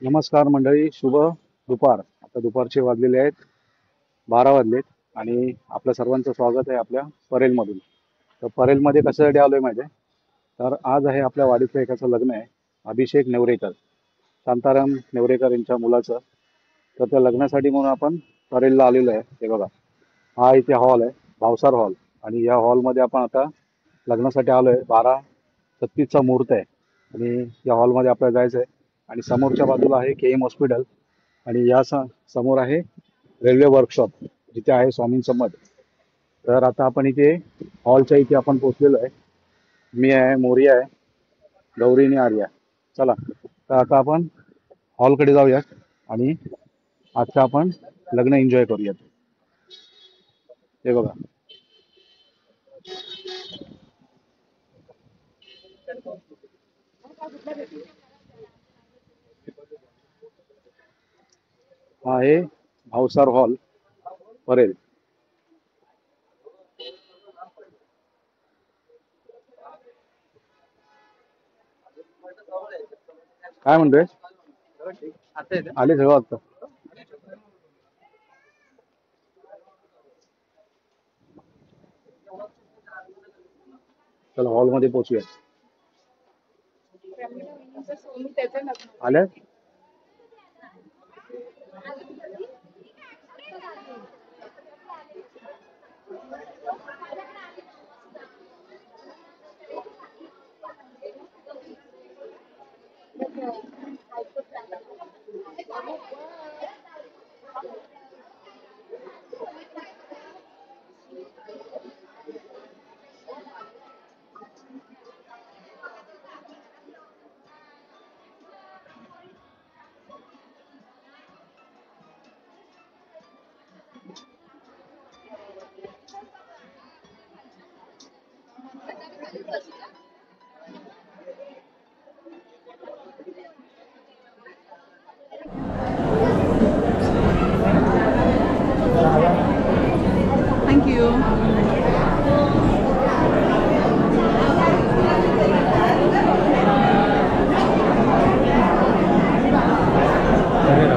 नमस्कार मंडळी, शुभ दुपार. आता दुपारचे वाजलेले आहेत 12 वाजलेत आणि आपल्या सर्वांचं स्वागत आहे आपल्या परेलमधून. तर परेलमध्ये कशासाठी आलोय माहिती आहे? तर आज आहे आपल्या वाडीचं एकाचं लग्न आहे, अभिषेक नेवरेकर, शांताराम नेवरेकर यांच्या मुलाचं. तर त्या लग्नासाठी म्हणून आपण परेलला आलेलो आहे. हे बघा, हा इथे हॉल आहे, भावसार हॉल, आणि या हॉलमध्ये आपण आता लग्नासाठी आलोय. 12:36चा मुहूर्त आहे आणि या हॉलमध्ये आपल्याला जायचं आहे. आणि समोरच्या बाजूला आहे KM हॉस्पिटल आणि या समोर आहे रेल्वे वर्कशॉप, जिथे आहे स्वामींचं मठ. तर आता आपण इथे हॉलच्या इथे आपण पोहोचलेलो आहे. मी आहे, मोरिया आहे, गौरी आणि आर्या. चला, तर आता आपण हॉलकडे जाऊयात आणि आजचं आपण लग्न एन्जॉय करूयात. हे बघा, हा आहे भावसार हॉल परेल. काय म्हणतोय? आले सगळं आता. चला हॉलमध्ये पोहोचूया. आल्या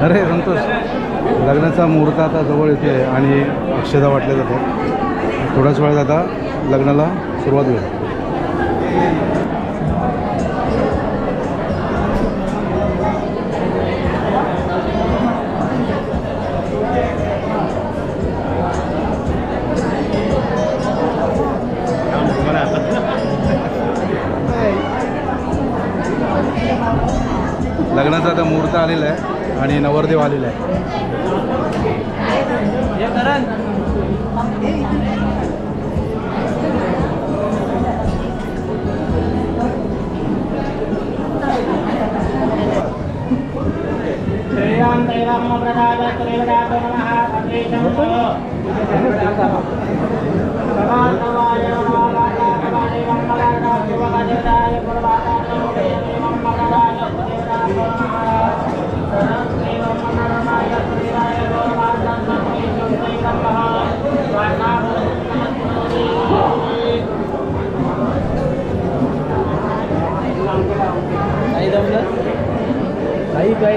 अरे संतोष, लग्नाचा मुहूर्त आता जवळ येते आणि अक्षता वाटल्या जातात. थोड्याच वेळात आता लग्नाला सुरुवात होईल. लग्नाचा आता मुहूर्त आलेला आहे आणि नवरदेव आलेला आहे.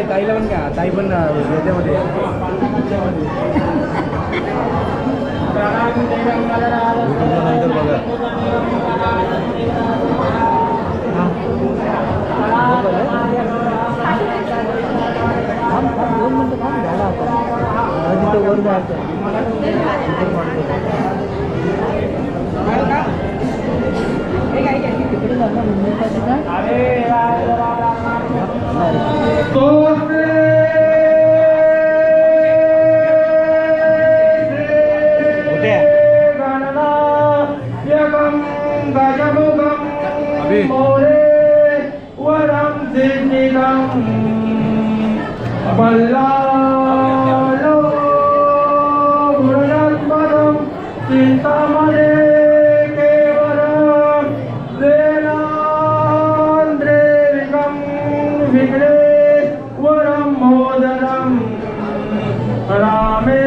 ताईला पण का, ताई पण याच्यामध्ये रामे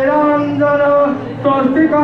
रांजन स्वस्तिका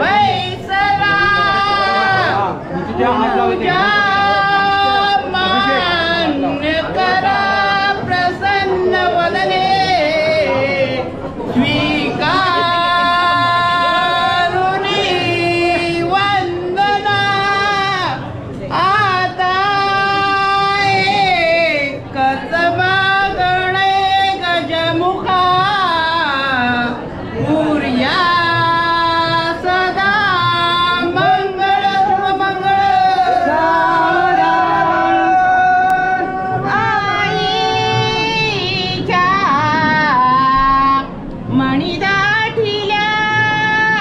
बैसला पूजा मान्य करा प्रसन्न वदने स्वीकारुणी वंदना आता एकच मागणे गजमुखा पूर्या सदा मंगळ मंगळ आईच्या मणिदाठिल्या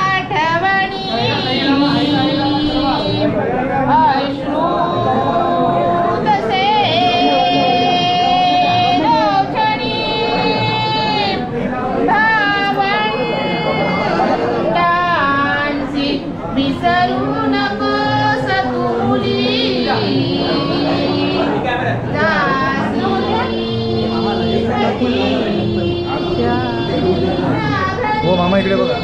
आठवणी अश्रू तसे लोचणी भावंडांची विसरू नकोस तुली हो मामा इकडे बघा.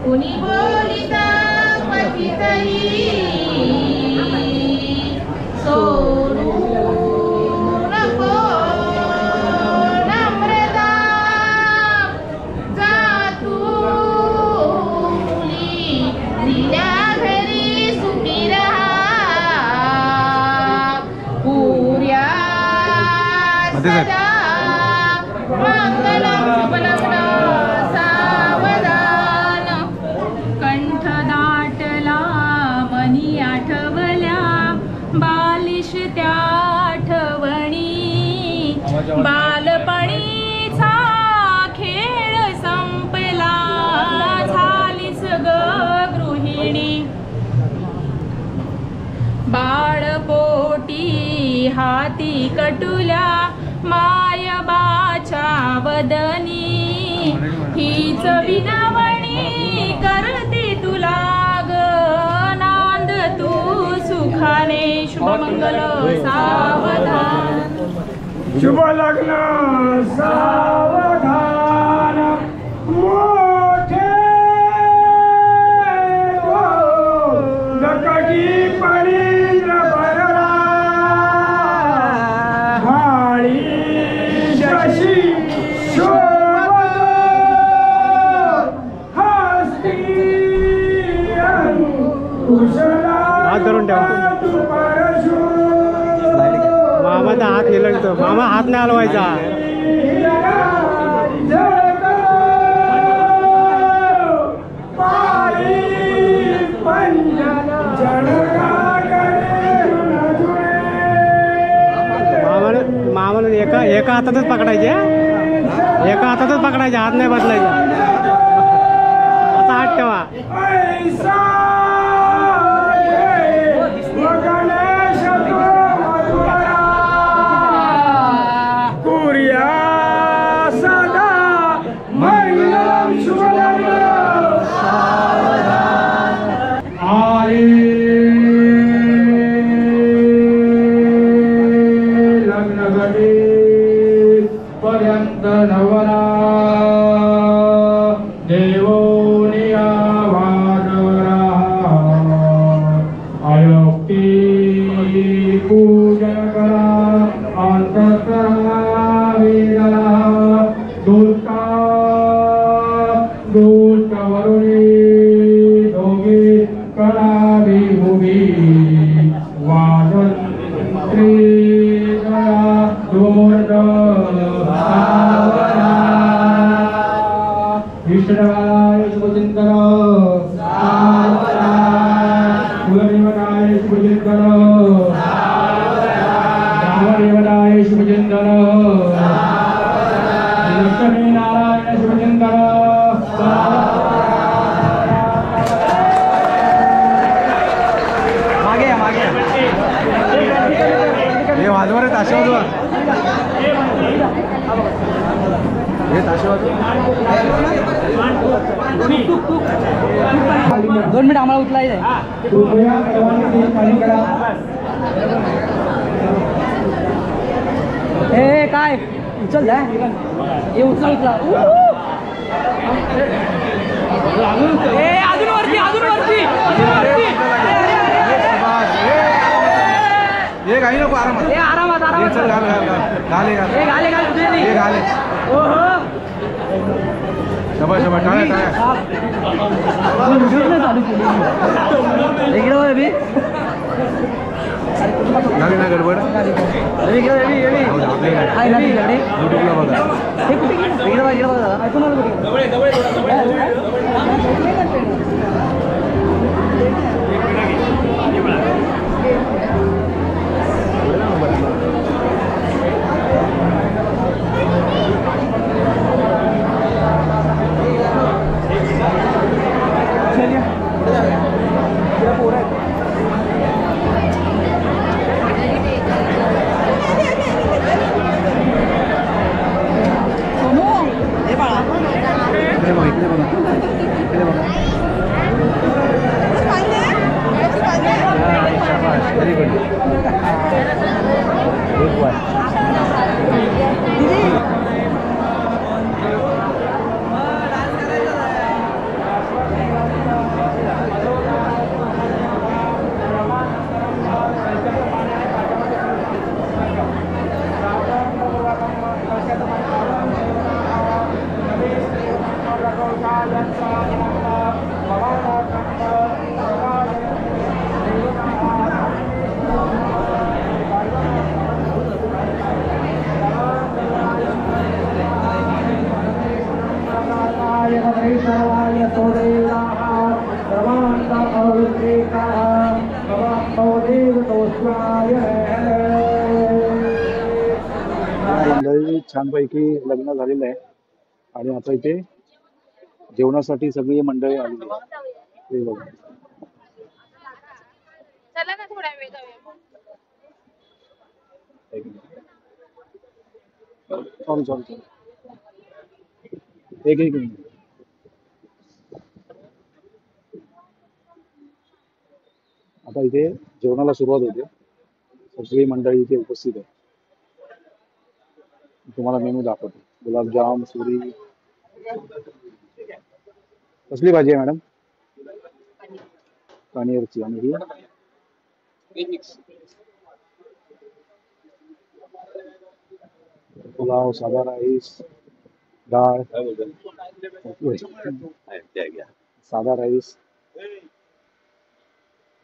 कुणी बोलिता पतितई सोडू नको नम्रता जातुली दिल्या घरी सुखी रहा पुर्या सदा मंगलम शुभलग्न सावधान कंठ दाटला मनी आठवल्या बालिश त्या आठवणी बालपणीचा खेळ संपला झालीस ग गृहिणी बाळपोटी हाती कटुल्या मायबाच्या वदनी हीच विनवणी करते तुला ग नांद तू सुखाने शुभमंगल सावधान शुभ लग्न सावधान मोठे दकटी परींद्र भरला भाळी शशी शोभत हस्ती कुशला मामाचा हात निलगतो. मामा हात नाही हलवायचा. मामाला एका हातातच पकडायचे. एका हातातच पकडायचे. हात नाही बदलायचा. आता हात ठेवा. पर्यंत नवरा देवोनिया वादवरा अयोक्ती पूजन करा अंतकरा वेदना दुष्टा दुष्टवरुणी दोघी कळावी भूमी वादंत्री विष्णुवाय शुभचिंतन कुलदेवताय शुभचिंतन रामदेवताय शुभचिंतन लक्ष्मी नारायण शुभचिंतन मागे मागे हे वाजवर ताशा वाजवा. हे ताशा वाजवा. 2 मिनिट आम्हाला उचलायचं आहे. कृपया सर्वांनी पाणी करा. हे काय उचल जा हे उचला उचला अजून वरती अजून वरती ये घाई नको आरामात आरामात आरामात चल घाल घाल घाल घाल हे घाले घाल हे घाल ओहो शबाश शबाश टाळ्या टाळ्या चालू केली इकडे बघ बी झाली ना गडबड युट्यूबला बघा मंडळी छानपैकी लग्न झालेलं आहे आणि आता इथे जेवणासाठी सगळी मंडळी आलेली आहे. हे बघा. चला ना थोडा वेळ जाऊया. सॉरी सॉरी सॉरी एक एक मिनिट. आता इथे जेवणाला सुरुवात होते. सगळी मंडळी इथे उपस्थित आहे. तुम्हाला मेनू दाखवतो. गुलाबजाम, सुरी. कसली भाजी आहे मॅडम? पनीरची. आणि ही पुलाव, साधा राईस, डाळ, साधा राईस,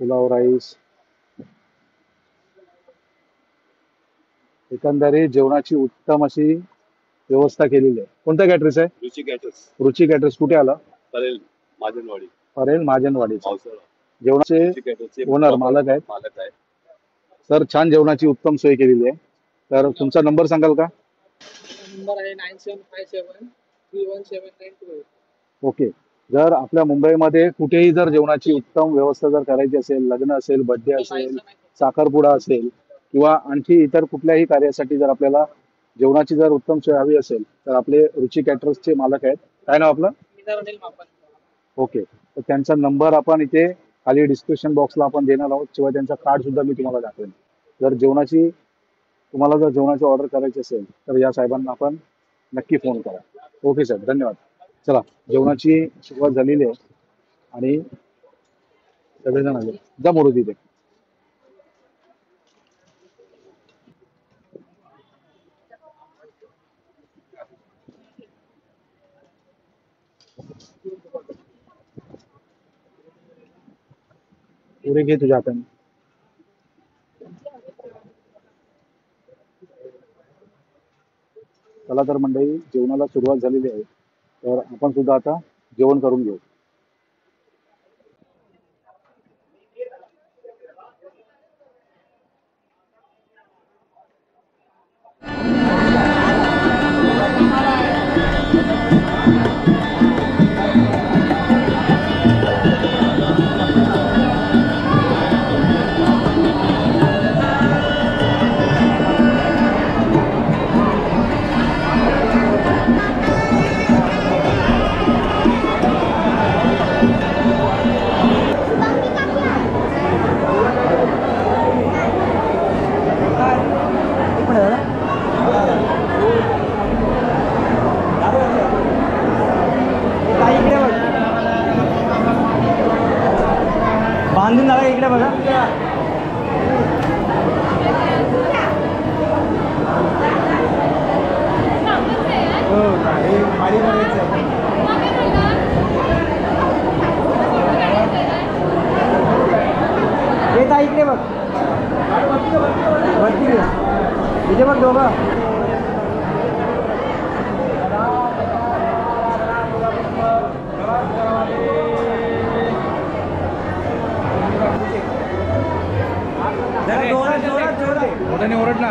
पुलाव राईस. एकंदरीत जेवणाची उत्तम अशी व्यवस्था केलेली आहे. कोणता कॅटरस आहे? रुची कॅटर्स रुची कॅटरस. कुठे आला? परेल माजनवाडी परेल महाजनवाडी. पावसाळा जेवणाचे रुची कॅटर्सचे ओनर मालक आहेत. मालक आहे. सर, छान जेवणाची उत्तम सोय केलेली आहे. तर तुमचा नंबर सांगाल का? नंबर आहे 9757317928. ओके. जर आपल्या मुंबईमध्ये कुठेही जर जेवणाची उत्तम व्यवस्था जर करायची असेल, लग्न असेल, बर्थडे असेल, साखरपुडा असेल किंवा आणखी इतर कुठल्याही कार्यासाठी जर आपल्याला जेवणाची जर उत्तम सोय हवी असेल तर आपले रुची कॅटरर्सचे मालक आहेत. काय नाव आपलं? ओके. तर त्यांचा नंबर आपण इथे खाली डिस्क्रिप्शन बॉक्सला आपण देणार आहोत. शिवाय त्यांचा कार्ड सुद्धा मी तुम्हाला दाखवेन. जर तुम्हाला जर जेवणाची ऑर्डर करायची असेल तर या साहेबांना आपण नक्की फोन करा. ओके सर, धन्यवाद. चला, जेवणाची सुरुवात झालेली आहे आणि सगळेजण आले. जा मोरू तिथे. पुरे घे तुझ्या हाताने. चला तर मंडळी, जेवणाला सुरुवात झालेली आहे. तर आपण सुद्धा आता जेवण करून घेऊ. बघ दोघं जोरात जोरात जोरात मोठ्याने ओरड ना.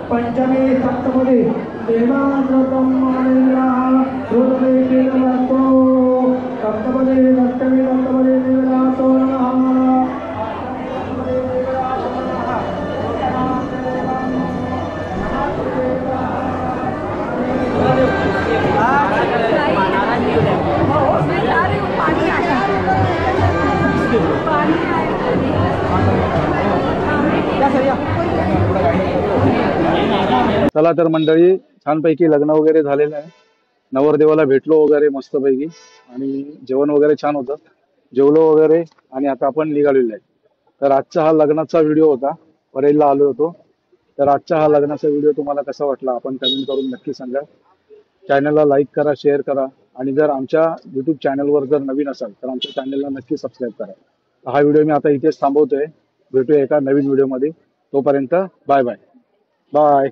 पंचमी सप्तपदी सप्तपदी सप्तमी सप्तपदी देवरातो चला तर मंडळी, छानपैकी लग्न वगैरे झालेलं आहे. नवरदेवाला भेटलो वगैरे मस्तपैकी आणि जेवण वगैरे छान होतं. जेवलो वगैरे आणि आता आपण निघालेलो आहे. तर आजचा हा लग्नाचा व्हिडिओ होता. परेलला आलो होतो. तर आजचा हा लग्नाचा व्हिडिओ तुम्हाला कसा वाटला आपण कमेंट करून नक्की सांगा. चॅनलला लाईक करा, शेअर करा आणि जर आमच्या युट्यूब चॅनलवर जर नवीन असाल तर आमच्या चॅनलला नक्की सबस्क्राईब करा. हा व्हिडिओ मी आता इथेच थांबवतोय. भेटूया एका नवीन व्हिडिओमध्ये. तोपर्यंत बाय बाय. बाय.